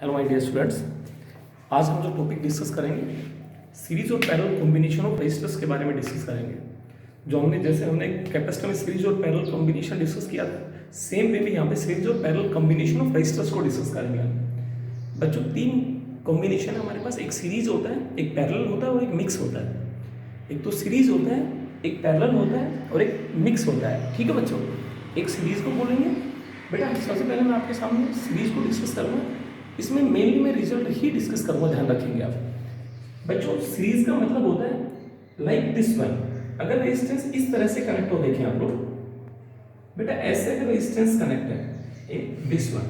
Hello my dear students, आज हम जो टॉपिक डिस्कस करेंगे सीरीज और पैरेलल कॉम्बिनेशन ऑफ रेजिस्टर्स के बारे में डिस्कस करेंगे। जो हमने कैपेसिटर में सीरीज और पैरेलल कॉम्बिनेशन डिस्कस किया था, सेम वे में यहाँ पे सीरीज और पैरेलल कॉम्बिनेशन ऑफ रेजिस्टर्स को डिस्कस करेंगे। बच्चों, तीन कॉम्बिनेशन है हमारे पास। एक सीरीज होता है, एक पैरेलल होता है और एक मिक्स होता है। एक तो सीरीज होता है, एक पैरेलल होता है और एक मिक्स होता है। ठीक है बच्चों, एक सीरीज को बोलेंगे। बेटा सबसे पहले मैं आपके सामने सीरीज को डिस्कस करूँगा। इसमें मेनली मैं रिजल्ट ही डिस्कस करूँगा, ध्यान रखेंगे आप। बच्चों, सीरीज का मतलब होता है लाइक दिस वन। अगर रेजिस्टेंस इस तरह से कनेक्ट हो, देखें आप लोग बेटा, ऐसे अगर रेजिस्टेंस कनेक्ट है एक दिस वन,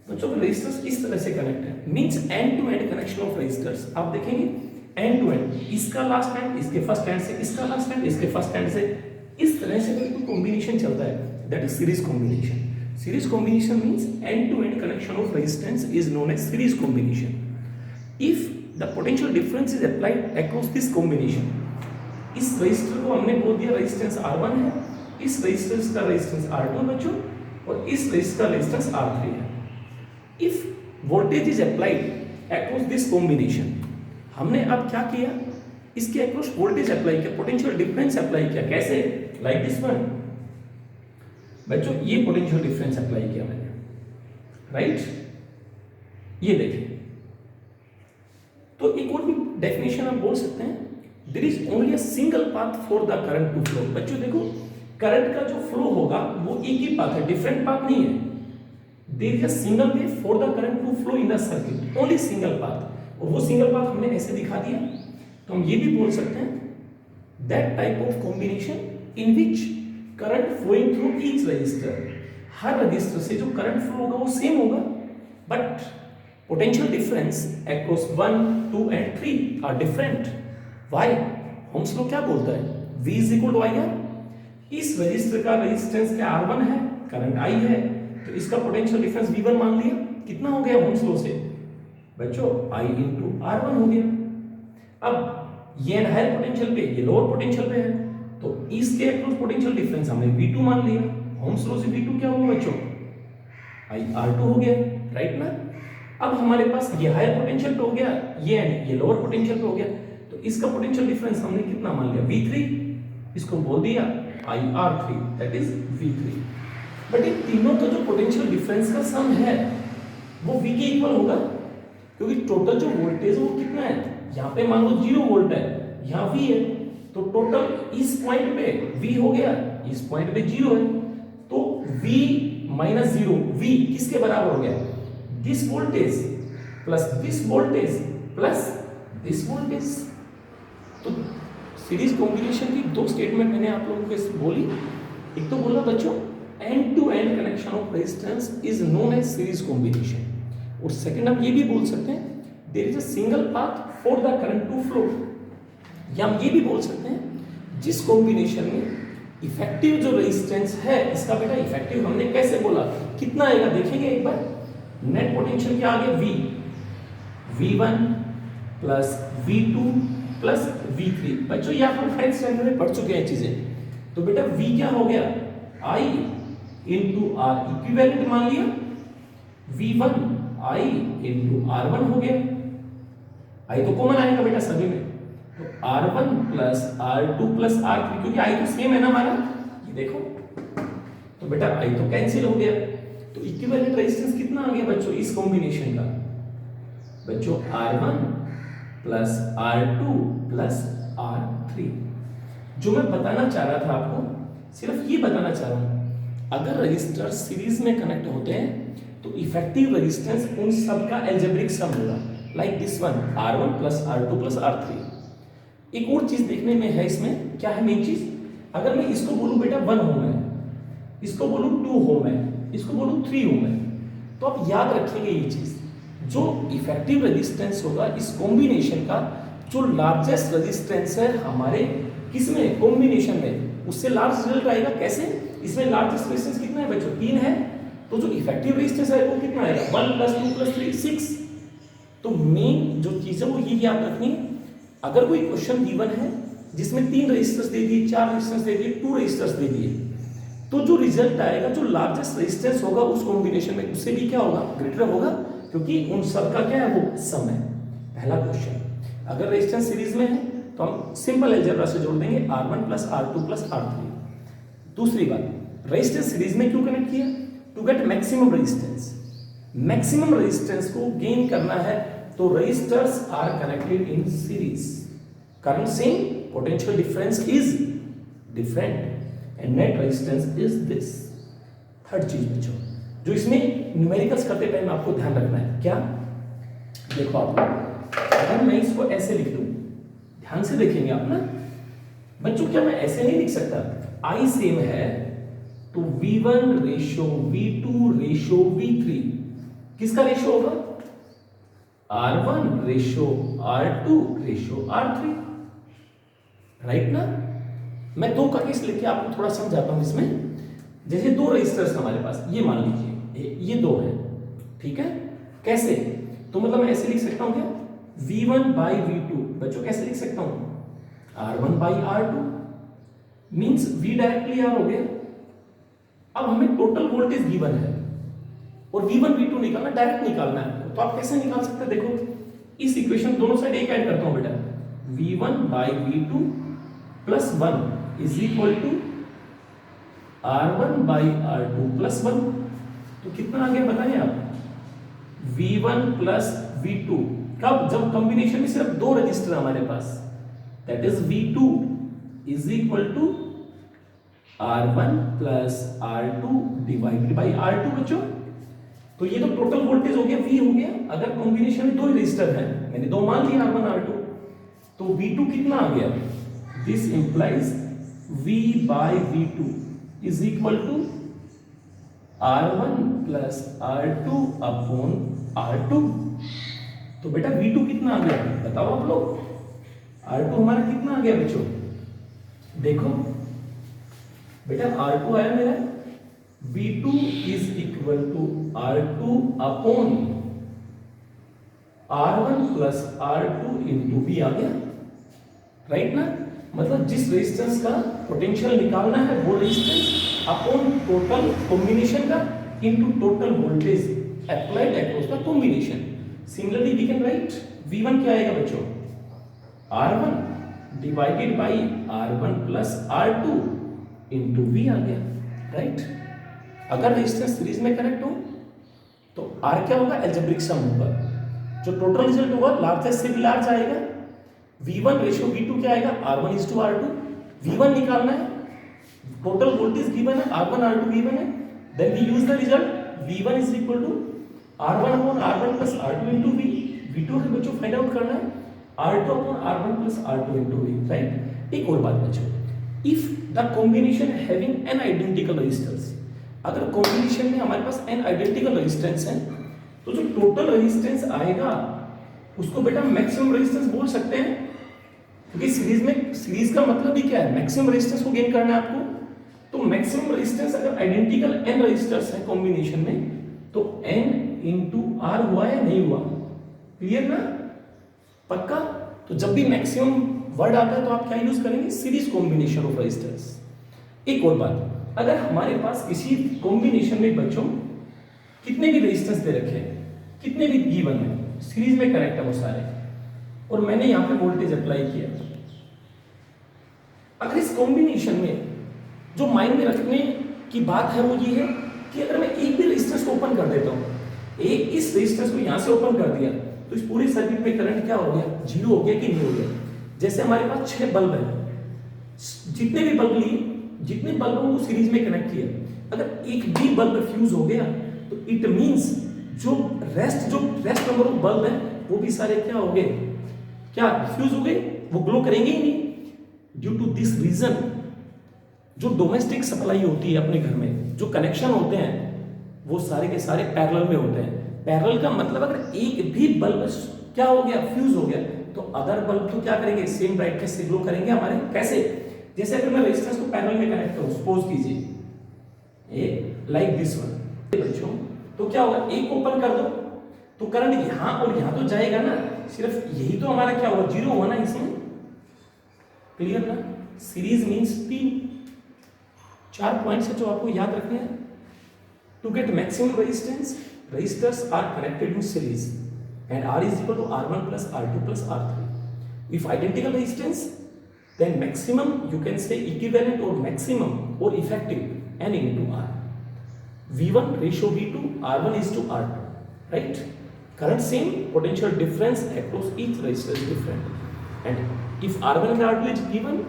बच्चों रेजिस्टेंस इस तरह से कनेक्ट है, means end to end connection of resistors. आप देखेंगे एंड टू एंड, इसका लास्ट एंड इसके फर्स्ट एंड से, इसका लास्ट एंड इसके फर्स्ट एंड से, इस तरह से कोई कॉम्बिनेशन चलता है, that is series combination. Series combination means end-to-end connection of resistance is known as series combination. If the potential difference is applied across this combination, इस रजिस्टर को हमने बोल दिया रेजिस्टेंस R1 है, इस रजिस्टेंस का रेजिस्टेंस R2 है बच्चों, और इस रजिस्टर का रेजिस्टेंस R3 है। If voltage is applied across this combination, हमने अब क्या किया, इसके अक्रॉस वोल्टेज अप्लाई किया, पोटेंशियल डिफरेंस अप्लाई किया। कैसे? लाइक दिस वन बच्चों, ये पोटेंशियल डिफरेंस अप्लाई किया मैंने, राइट? ये देखिए, तो एक और भी डेफिनेशन आप बोल सकते हैं, there is only a single path for the current to flow. बच्चों देखो, करंट का जो फ्लो होगा वो एक ही पाथ है, डिफरेंट पाथ नहीं है। There is a single way for the current to flow in the circuit, only single path. और वो सिंगल पाथ हमने ऐसे दिखा दिया। तो हम ये भी बोल सकते हैं that type of combination in which current flowing through each resistor, हर रजिस्टर से जो करंट फ्लो होगा वो सेम होगा, but potential difference across 1, 2 and 3 are different. Why? Ohm's law क्या बोलता है? V is equal to IR। इस रजिस्टर का रेजिस्टेंस क्या R1 है, करंट I है, तो इसका पोटेंशियल डिफरेंस V1 मान लिया। कितना हो गया ओम्स लॉ से बच्चों? I इंटू R1 हो गया। अब ये हायर पोटेंशियल पे, ये लोअर पोटेंशियल पे है, तो इसके अक्रॉस पोटेंशियल डिफरेंस हमने V2 मान लिया। ओम्स लॉ से V2 क्या होगा बच्चों? IR2 हो गया, राइट ना? अब हमारे पास ये हायर पोटेंशियल पे हो गया, ये लोअर पोटेंशियल पे हो गया, तो इसका पोटेंशियल डिफरेंस हमने कितना मान लिया? V3। इसको बोल दिया IR3, that is V3। But in तीनों का जो पोटेंशियल डिफरेंस का सम है वो V के इक्वल होगा, क्योंकि टोटल जो वोल्टेज वो कितना है? यहाँ पे मान लो 0 वोल्ट है, यहाँ V है, तो टोटल इस पॉइंट पे V हो गया, इस पॉइंट पे 0 है, तो V माइनस 0, V किसके बराबर हो गया? This voltage plus this voltage plus this voltage. तो सीरीज कॉम्बिनेशन की दो स्टेटमेंट मैंने आप लोगों को बोली। एक तो बोला बच्चों end to end connection of resistance is known as series combination, और सेकंड हम ये भी बोल सकते हैं there is a single path for the current to flow. या हम ये भी बोल सकते हैं जिस कॉम्बिनेशन में इफेक्टिव जो रेजिस्टेंस है, इसका बेटा इफेक्टिव हमने कैसे बोला, कितना आएगा देखेंगे एक बार। नेट पोटेंशियल क्या आ गया? V1 plus V2 plus V3। बच्चों ये आप लोग 5th स्टैंडर्ड में पढ़ चुके हैं चीजें। तो बेटा V क्या हो गया? I इंटू R इक्विवेलेंट मान लिया, V1 I इंटू R1 हो गया। I तो कॉमन आएगा बेटा सभी में, तो R1 plus R2 plus R3, क्योंकि I तो सेम है ना हमारा, ये देखो, तो बेटा I तो कैंसिल हो गया। तो इक्विवेलेंट रेजिस्टेंस कितना आ गया बच्चों इस कॉम्बिनेशन का? बच्चों R1 plus R2 plus R3। जो मैं बताना चाह रहा था आपको, सिर्फ ये बताना चाह रहा हूं, अगर रजिस्टर सीरीज में कनेक्ट होते हैं तो इफेक्टिव रेजिस्टेंस उन सब का अलजेब्रिक सम होगा, like this one R1 plus R2 plus R3। एक और चीज देखने में है इसमें, क्या है मेन चीज? अगर मैं इसको बोलूं बेटा 1 ओम है, इसको बोलूं 2 ओम है, इसको बोलूं 3 ओम है, तो आप याद रखिएगा ये चीज, जो इफेक्टिव रेजिस्टेंस होगा इस कॉम्बिनेशन का, जो लार्जेस्ट रेजिस्टेंस है हमारे किसमें कॉम्बिनेशन में, उससे लार्ज रिजल्ट आएगा। कैसे? इसमें लार्जेस्ट रेजिस्टेंस कितना है बच्चों? 3 है, तो जो इफेक्टिव रेजिस्टेंस है वो कितना आएगा? 1 प्लस 2 प्लस 3 6। तो मेन जो चीज है वो ये याद रखनी है। अगर कोई क्वेश्चन गिवन है जिसमें 3 रेजिस्टर्स दे दिए, 4 रेजिस्टर्स दे दिए, 2 रेजिस्टर्स दे दिए, तो जो रिजल्ट आएगा, जो लार्जेस्ट रेजिस्टेंस होगा उस कॉम्बिनेशन में, उससे भी क्या होगा, ग्रेटर होगा, क्योंकि उन सब का क्या है, वो सम है। पहला क्वेश्चन। अगर रेजिस्टेंस सीरीज में है तो हम सिंपल अलजेब्रा से जोड़ देंगे R1 plus R2 plus R3। दूसरी बात, रेजिस्टेंस सीरीज में क्यों कनेक्ट किया, to get maximum resistance. Maximum resistance को गेन करना है तो resistors are connected in series, कारण same, potential difference is different and net resistance is this. Third चीज बच्चों, जो इसमें न्यूमेरिकल्स करते टाइम आपको ध्यान रखना है, क्या, देखो आप, अगर मैं इसको ऐसे लिख दूं, ध्यान से देखेंगे आप ना बच्चों, क्या मैं ऐसे नहीं लिख सकता, I सेम है तो V1 ratio V2 ratio V3, किसका रेशो होगा, R1 ratio R2 ratio R3, right ना। मैं दो का केस लेके आपको थोड़ा समझाता हूं इसमें। जैसे दो रेजिस्टर्स हमारे पास, ये मान लीजिए ये दो है, ठीक है, कैसे, तो मतलब मैं ऐसे लिख सकता हूं क्या, V1 बाई V2, बच्चों कैसे लिख सकता हूं, R1 by R2, means V directly R हो गया। अब हमें टोटल वोल्टेज गिवन है और V1 V2 निकालना, डायरेक्ट निकालना है, तो आप कैसे निकाल सकते हैं, देखो इस इक्वेशन दोनों साइड एक ऐड करता हूं बेटा, V1 by V2 plus 1 is equal to R1 by R2 plus 1, तो कितना आ गया बताइए आप, V1 प्लस V2, कब, जब कॉम्बिनेशन में सिर्फ दो रजिस्टर हमारे पास, that is V2 is equal to R1 plus R2 divided by R2 बच्चों। तो ये तो टोटल वोल्टेज हो गया, V हो गया, अगर कॉम्बिनेशन में दो रजिस्टर है, मैंने दो मान लिया R1 R2, तो V2 कितना आ गया, this implies V by V2 is equal to R1 plus R2 upon R2। तो बेटा V2 कितना आ गया बताओ आप लोग, R2 हमारा कितना आ गया बच्चों, देखो बेटा R2 आया मेरा, V2 is equal to R2 upon R1 plus R2 into V आ गया, राइट ना। मतलब जिस रेजिस्टेंस का पोटेंशियल निकालना है वो रेजिस्टेंस अपॉन टोटल कॉम्बिनेशन का into total voltage applied across the combination. Similarly we can write V1 क्या आएगा बच्चों, R1 divided by R1 plus R2 into V आ गया, राइट। अगर रेजिस्टेंस सीरीज में कनेक्ट हो तो R क्या होगा, अलजेब्रिक सम होगा, जो टोटल रिजल्ट होगा लार्जेस्ट से भी लार्ज आएगा। V1 रेशियो V2 क्या आएगा, R1 is to R2, V1 निकालना है, टोटल वोल्टेज गिवन है, R1 R2 गिवन है, then we use the result, V1 is equal to R1 upon R1 plus R2 into V, V2 के बच्चों find out करना है, R2 upon R1 plus R2 into V, right. एक और बात बच्चों, if the combination having n identical resistors, अगर combination में हमारे पास n आइडेंटिकल रेजिस्टेंस है तो जो टोटल रेजिस्टेंस आएगा उसको बेटा मैक्सिमम रेजिस्टेंस बोल सकते हैं, क्योंकि सीरीज में, सीरीज का मतलब ही क्या है, मैक्सिमम रेजिस्टेंस को गेन करना है आपको। तो मैक्सिमम रेजिस्टेंस अगर आइडेंटिकल n रेजिस्टर्स है कॉम्बिनेशन में तो n इंटू आर हुआ या नहीं हुआ, क्लियर ना, पक्का। तो जब भी मैक्सिमम वर्ड आता है तो आप क्या यूज करेंगे, सीरीज कॉम्बिनेशन ऑफ रेजिस्टर्स। एक और बात, अगर हमारे पास किसी कॉम्बिनेशन में बच्चों कितने भी रेजिस्टेंस दे रखे हैं, कितने भी गिवन है, सीरीज में कनेक्ट है वो सारे, और मैंने यहां पे वोल्टेज अप्लाई किया, अगर इस कॉम्बिनेशन में जो माइंड में रखने की बात है वो ये है कि अगर मैं एक भी रेजिस्टेंस को ओपन कर देता हूं, एक इस रेजिस्टेंस को यहां से ओपन कर दिया तो इस पूरी सर्किट में करंट क्या हो गया, जीरो हो गया कि नहीं हो गया। जैसे हमारे पास 6 बल्ब है, जितने भी बल्ब लिए, जितने बल्बों को सीरीज में कनेक्ट किया, अगर एक भी बल्ब फ्यूज हो गया तो इट मींस जो रेस्ट नंबर ऑफ बल्ब है वो भी सारे क्या हो गए, क्या फ्यूज हो गए, वो ग्लो करेंगे ही नहीं। ड्यू टू दिस रीजन जो डोमेस्टिक सप्लाई होती है अपने घर में, जो कनेक्शन होते हैं वो सारे के सारे पैरेलल में होते हैं। पैरेलल का मतलब अगर एक भी बल्ब क्या हो गया, फ्यूज हो गया, तो अदर बल्ब तो क्या करेंगे, सेम ब्राइटनेस से ग्लो करेंगे हमारे। कैसे, जैसे अगर मैं रेजिस्टेंस को पैरेलल में कनेक्ट करूं, सपोज कीजिए ये लाइक दिस वन बच्चों, तो क्या होगा, एक ओपन कर दो तो करंट यहां और यहां तो जाएगा ना, सिर्फ यही तो हमारा क्या हुआ, जीरो हुआ ना इसमें, क्लियर ना। सीरीज मींस 3 4 पॉइंट्स है जो आपको याद रखने हैं। To get maximum resistance, resistors are connected in series and R is equal to R1 plus R2 plus R3. If identical resistance, then maximum you can say equivalent or maximum or effective N into R. V1 ratio V2, R1 is to R2, right? Current same, potential difference across each resistor is different. And if R1 and R2 is given,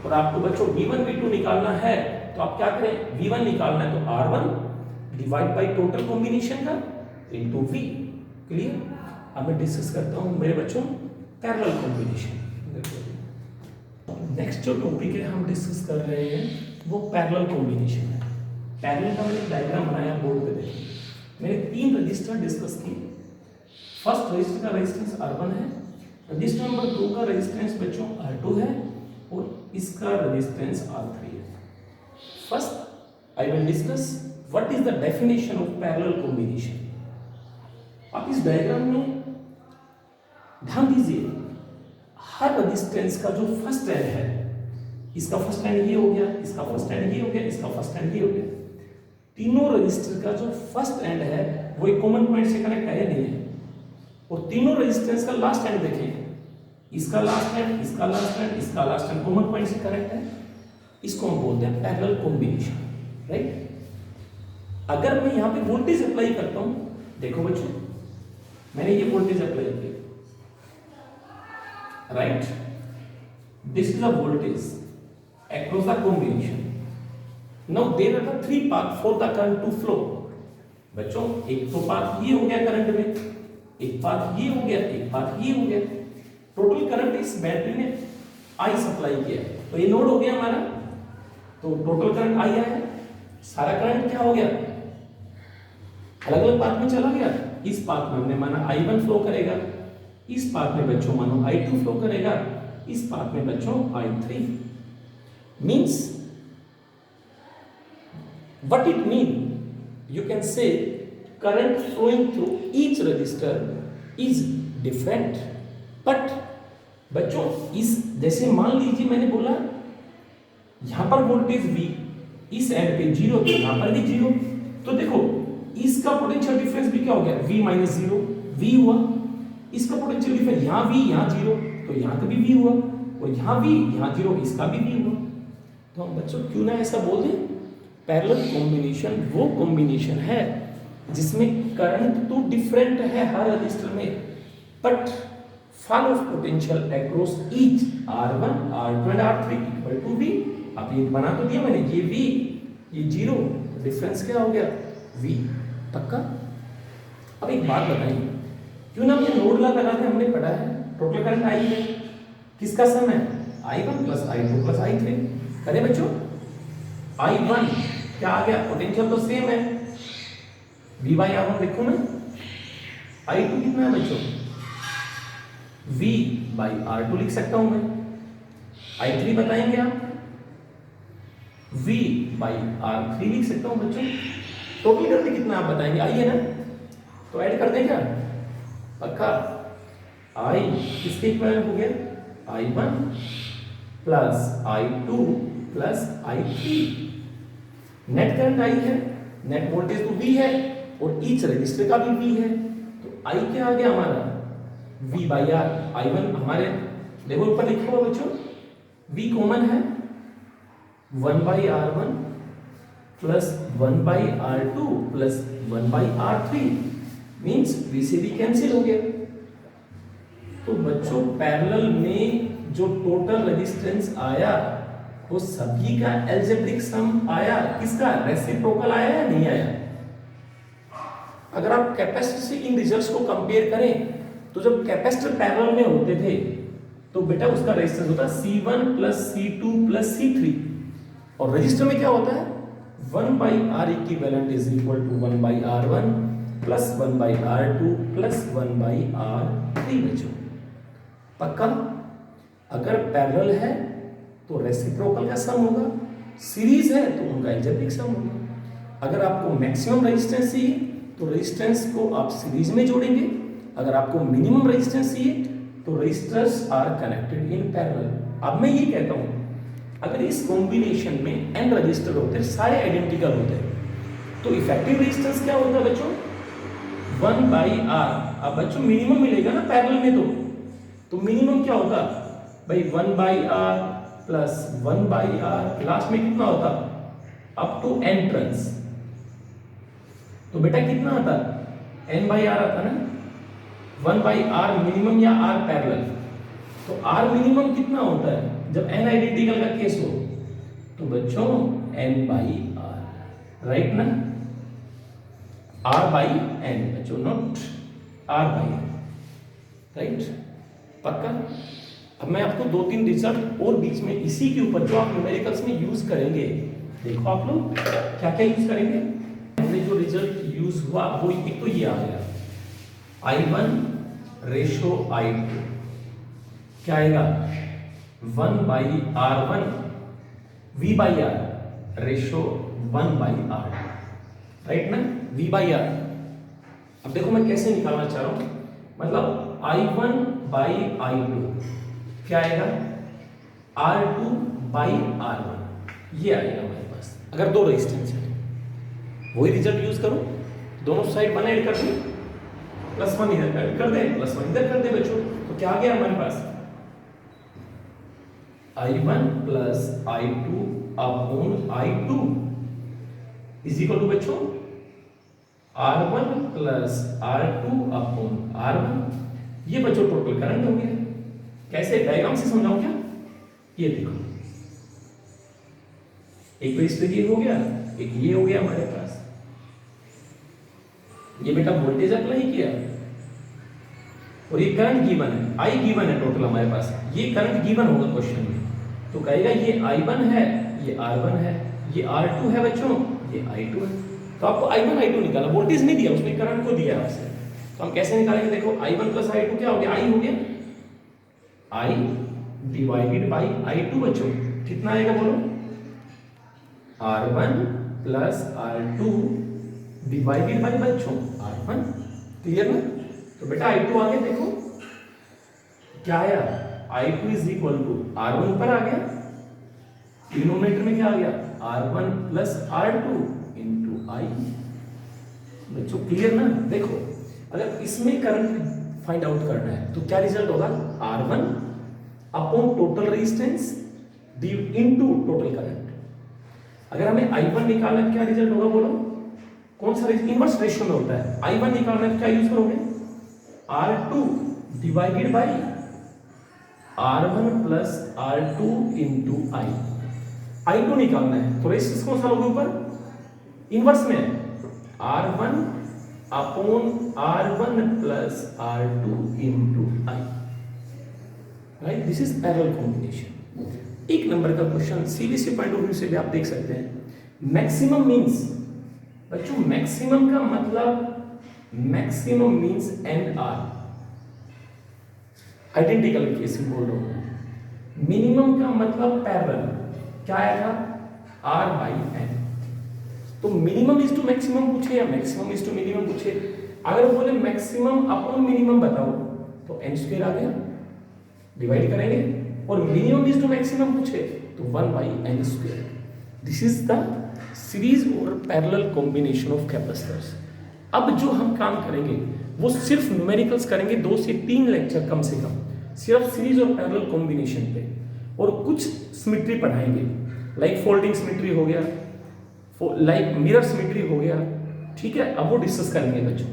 और आपको बच्चों V1 V2 निकालना है तो आप क्या करें, V1 निकालना है तो R1 divide by total combination का इनटू V। क्लियर। अब मैं डिस्कस करता हूं मेरे बच्चों पैरेलल कॉम्बिनेशन। नेक्स्ट जो टॉपिक है हम डिस्कस कर रहे हैं वो पैरेलल कॉम्बिनेशन है। पैरेलल का मैंने डायग्राम बनाया बोर्ड पे, देखिए मैंने 3 रजिस्टर डिस्कस किए। फर्स्ट रजिस्टर का रेजिस्टेंस R1 है, रजिस्टर नंबर 2 का रेजिस्टेंस बच्चों R2 है और इसका रेजिस्टेंस R3 है। First I will discuss what is the definition of parallel combination. आप इस डायग्राम में ध्यान दीजिए, हर रेजिस्टेंस का जो फर्स्ट एंड है, इसका फर्स्ट एंड ये हो गया, इसका फर्स्ट एंड ये हो गया, इसका फर्स्ट एंड ये हो गया। तीनों रजिस्टर का जो फर्स्ट एंड है वो एक कॉमन पॉइंट से कनेक्ट है या नहीं है। और तीनों रेजिस्टेंस का लास्ट एंड देखिए, इसका लास्ट एंड, इसका लास्ट एंड, इसका लास्ट एंड कॉमन पॉइंट से कनेक्ट है। इसको हम बोलते हैं पैरेलल कॉम्बिनेशन, राइट। अगर मैं यहां पे वोल्टेज अप्लाई करता हूं, देखो बच्चों मैंने ये वोल्टेज अप्लाई किया, right, this is a voltage across the combination. Now there are the 3 paths for the current to flow. बच्चों एक तो पाथ ये हो गया करंट में, एक पाथ ये हो गया, एक पाथ ये हो गया। टोटल करंट इस बैटरी ने I सप्लाई किया, तो ये नोड हो गया हमारा, तो टोटल करंट I आया है। सारा करंट क्या हो गया, अलग अलग पाथ में चला गया। इस पाथ में हमने माना I1 फ्लो करेगा, इस पाथ में बच्चों मानो I2 फ्लो करेगा, इस पाथ में बच्चों I3। means what it mean, you can say current flowing through each resistor is different, but बच्चों इस जैसे मान लीजिए मैंने बोला यहां पर वोल्टेज V, इस एंड पे 0 तो यहां पर भी 0, तो देखो इसका पोटेंशियल डिफरेंस भी क्या हो गया, V माइनस 0 V हुआ। इसका पोटेंशियल डिफरेंस यहां V यहां 0 तो यहां का भी V हुआ, और यहां V यहां 0 इसका भी V हुआ। तो हम बच्चों क्यों ना ऐसा बोल दें, पैरेलल कॉम्बिनेशन वो कॉम्बिनेशन है जिसमें करंट तो डिफरेंट है हर रजिस्टर में, but fall of potential across each R1 R2 and R3 equal to V। अब ये बना तो दिया मैंने, ये V ये 0, डिफरेंस क्या हो गया V। पक्का। अब एक बात बताइए, क्यों ना ये नोड लगा के हमने पढ़ा है टोटल करंट I है, किसका सम है I1 plus I2 plus I3। अरे बच्चों I1 क्या आ गया, पोटेंशियल तो सेम है V बाई R1 लिखूं मैं। I2 कितना है बच्चों, V बाई R2 लिख सकता हूं मैं। I3 बताएंगे आप, V बाई R3 लिख सकता हूं बच्चों। टोटल करंट कितना आप बताएंगे, आइए ना, तो ऐड कर दें क्या, पक्का। I किसके इक्वल हो गया, I1 plus I2 plus I3। Net current I है, नेट वोल्टेज तो V है और ईच रजिस्टर का भी V है, तो I क्या आ गया हमारा V बाई R। I1 हमारे देखो ऊपर लिखा हुआ बच्चों, V कॉमन है 1 by R1 plus 1 by R2 plus 1 by R3, means V से भी कैंसिल हो गया। तो बच्चों पैरेलल में जो टोटल रेजिस्टेंस आया वो सभी का अलजेब्रिक सम आया, किसका रेसिप्रोकल आया या नहीं आया। अगर आप कैपेसिटर से इन रिजल्ट्स को कंपेयर करें तो जब कैपेसिटर पैरेलल में होते थे तो बेटा उसका रेजिस्टेंस होता है C1 plus C2 plus C3, और रजिस्टर में क्या होता है 1 by R equivalent is equal to 1 by R1 plus 1 by R2 plus 1 by R3 बच्चों। पक्का। अगर पैरेलल है तो रेसिप्रोकल का सम होगा, सीरीज है तो उनका अलजेब्रिक सम होगा। अगर आपको मैक्सिमम रेजिस्टेंस चाहिए तो रेजिस्टेंस को आप सीरीज में जोड़ेंगे, अगर आपको मिनिमम रेजिस्टेंस चाहिए तो resistors are connected in parallel. अब मैं ये कहता हूं अगर इस कॉम्बिनेशन में n रजिस्टर होते हैं, सारे आइडेंटिकल होते हैं, तो इफेक्टिव रेजिस्टेंस क्या होता है बच्चों? 1/r। अब बच्चों मिनिमम मिलेगा ना पैरेलल में, तो मिनिमम क्या होता भाई? 1/r प्लस 1/r, लास्ट में कितना होता? Up to n turns. तो बेटा कितना आता? n/r आता ना, 1/r मिनिमम या r पैरेलल। तो r मिनिमम कितना होता है जब n आइडेंटिकल का केस हो? तो बच्चों n/r, राइट ना? r/n बच्चों, नॉट r/n, राइट? पक्का? अब मैं आपको 2-3 रिजल्ट और बीच में इसी के ऊपर जो आप न्यूमेरिकल्स में यूज करेंगे, देखो आप लोग क्या क्या यूज करेंगे। हमने जो रिजल्ट यूज हुआ वो एक तो ये आ गया, I1 रेशो I2 क्या आएगा? 1/r1 V/r ratio 1/r, right ना? V/r। अब देखो मैं कैसे निकालना चाह रहा हूं, मतलब I1/I2 क्या आएगा? R2/R1, ये आएगा हमारे पास। अगर दो रेजिस्टेंस है, वही रिजल्ट यूज करो, दोनों साइड 1 ऐड कर दे, +1 इधर ऐड कर दे, +1 इधर कर दे बच्चों, तो क्या आ गया हमारे पास? I1 plus I2 upon I2 is equal to बच्चों R1 plus R2 upon R1। ये बच्चों टोटल करंट हो गया। कैसे? डायग्राम से समझाऊं क्या? ये देखो, एक तो ये हो गया, एक ये हो गया हमारे पास। ये बेटा वोल्टेज अप्लाई किया और ये करंट गिवन है, I गिवन है टोटल हमारे पास। ये करंट गिवन होगा क्वेश्चन में, तो कहेगा ये I1 है, ये R1 है, ये R2 है बच्चों, ये I2 है। तो आपको I1 I2 निकाला, वोल्टेज नहीं दिया उसने, करंट को दिया आपसे। तो हम कैसे निकालेंगे? देखो I1 प्लस I2 क्या हो गया? I हो गया, I डिवाइडेड बाई I2 बच्चों, कितना आएगा बोलो? R1 plus R2 divided by बच्चों R1। क्लियर ना? तो बेटा I2 आ गया, देखो क्या आया? I2 is equal to R1 ऊपर आ गया, डिनोमिनेटर में क्या आ गया? R1 plus R2 into I। बच्चों क्लियर ना? देखो अगर इसमें करंट फाइंड आउट करना है तो क्या रिजल्ट होगा? R1 upon total resistance into total current. अगर हमें I1 निकालना है क्या रिजल्ट होगा बोलो? कौन सा इनवर्स रेशियो में होता है? I1 निकालना है क्या यूज करोगे? R2 divided by R1 plus R2 into I। I2 निकालना है तो रेजिस्टेंस कौन सा लोगे ऊपर? इनवर्स में R1 upon R1 plus R2 into I, right? This is parallel combination. एक नंबर का question CBSE point of view से भी आप देख सकते हैं। मैक्सिमम मींस बच्चों, मैक्सिमम का मतलब maximum means NR, identical case में बोल रहा हूं। मिनिमम का मतलब पैरेलल, क्या आएगा? R/n। तो मिनिमम इज टू मैक्सिमम पूछे या मैक्सिमम इज टू मिनिमम पूछे, अगर बोले मैक्सिमम अपॉन मिनिमम बताओ तो n² आ गया, डिवाइड करेंगे, और मिनिमम इज टू मैक्सिमम पूछे तो 1/n²। This is the series और पैरेलल कॉम्बिनेशन ऑफ कैपेसिटर्स। अब जो हम काम करेंगे वो सिर्फ न्यूमेरिकल्स करेंगे, 2 से 3 लेक्चर कम से कम सिर्फ सीरीज और पैरेलल कॉम्बिनेशन पे, और कुछ सिमेट्री पढ़ाएंगे, लाइक फोल्डिंग सिमेट्री हो गया, लाइक मिरर सिमेट्री हो गया, ठीक है? अब वो डिस्कस करेंगे बच्चों।